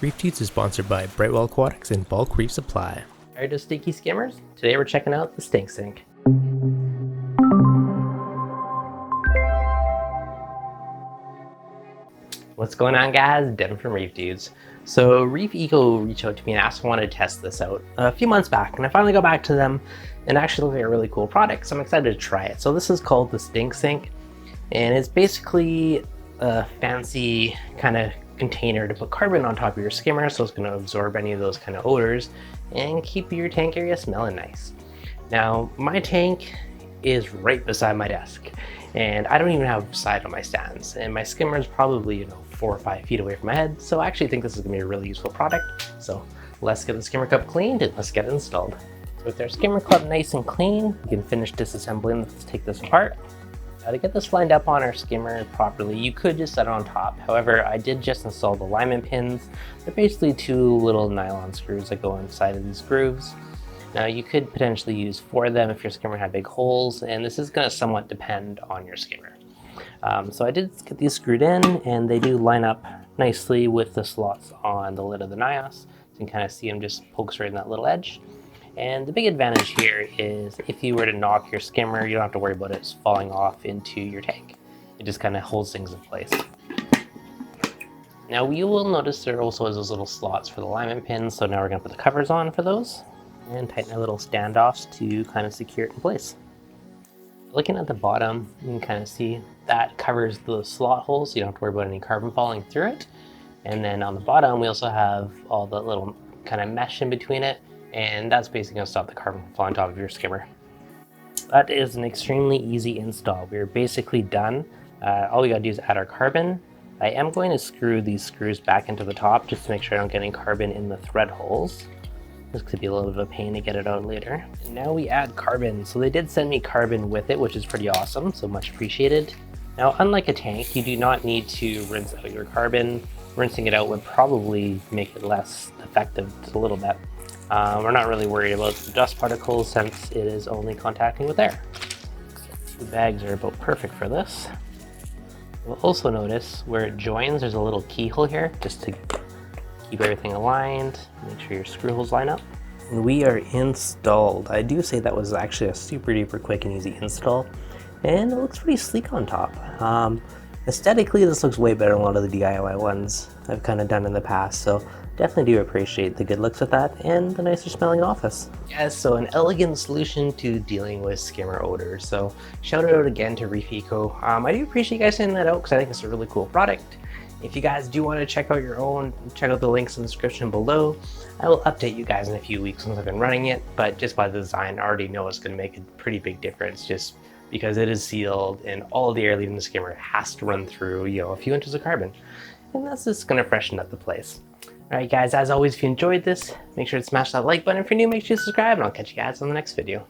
ReefDudes is sponsored by Brightwell Aquatics and Bulk Reef Supply. Tired of stinky skimmers? Today we're checking out the StinkSink. What's going on, guys? Devin from ReefDudes. So Reef Eco reached out to me and asked if I wanted to test this out a few months back, and I finally got back to them and actually looked like a really cool product, so I'm excited to try it. So this is called the StinkSink, and it's basically a fancy kind of container to put carbon on top of your skimmer, so it's going to absorb any of those kind of odors and keep your tank area smelling nice. Now, my tank is right beside my desk, and I don't even have side on my stands, and my skimmer is probably 4 or 5 feet away from my head, so I actually think this is going to be a really useful product. So let's get the skimmer cup cleaned and let's get it installed. So with our skimmer cup nice and clean, we can finish disassembling. Let's take this apart. Now, to get this lined up on our skimmer properly, you could just set it on top. However, I did just install the alignment pins. They're basically 2 little nylon screws that go inside of these grooves. Now, you could potentially use 4 of them if your skimmer had big holes, and this is going to somewhat depend on your skimmer. So I did get these screwed in, and they do line up nicely with the slots on the lid of the NIOS. You can kind of see them just pokes right in that little edge. And the big advantage here is if you were to knock your skimmer, you don't have to worry about it falling off into your tank. It just kind of holds things in place. Now you will notice there also is those little slots for the alignment pins, so now we're going to put the covers on for those and tighten our little standoffs to kind of secure it in place. Looking at the bottom, you can kind of see that covers the slot holes, so you don't have to worry about any carbon falling through it. And then on the bottom, we also have all the little kind of mesh in between it, and that's basically going to stop the carbon from falling on top of your skimmer. That is an extremely easy install. We're basically done. All we got to do is add our carbon. I am going to screw these screws back into the top just to make sure I don't get any carbon in the thread holes. This could be a little bit of a pain to get it out later. And now we add carbon. So they did send me carbon with it, which is pretty awesome, so much appreciated. Now, unlike a tank, you do not need to rinse out your carbon. Rinsing it out would probably make it less effective just a little bit. We're not really worried about the dust particles since it is only contacting with air. The bags are about perfect for this. You'll also notice where it joins, there's a little keyhole here just to keep everything aligned, make sure your screw holes line up. And we are installed. I do say that was actually a super duper quick and easy install, and it looks pretty sleek on top. Aesthetically, this looks way better than a lot of the DIY ones I've kind of done in the past, so definitely do appreciate the good looks of that and the nicer smelling office. Yes, so an elegant solution to dealing with skimmer odor. So shout out again to Reef Eco. I do appreciate you guys sending that out because I think it's a really cool product. If you guys do want to check out your own, check out the links in the description below. I will update you guys in a few weeks once I've been running it, but just by the design, I already know it's going to make a pretty big difference just because it is sealed and all of the air leaving the skimmer has to run through, a few inches of carbon. And that's just going to freshen up the place. Alright guys, as always, if you enjoyed this, make sure to smash that like button. If you're new, make sure to subscribe, and I'll catch you guys on the next video.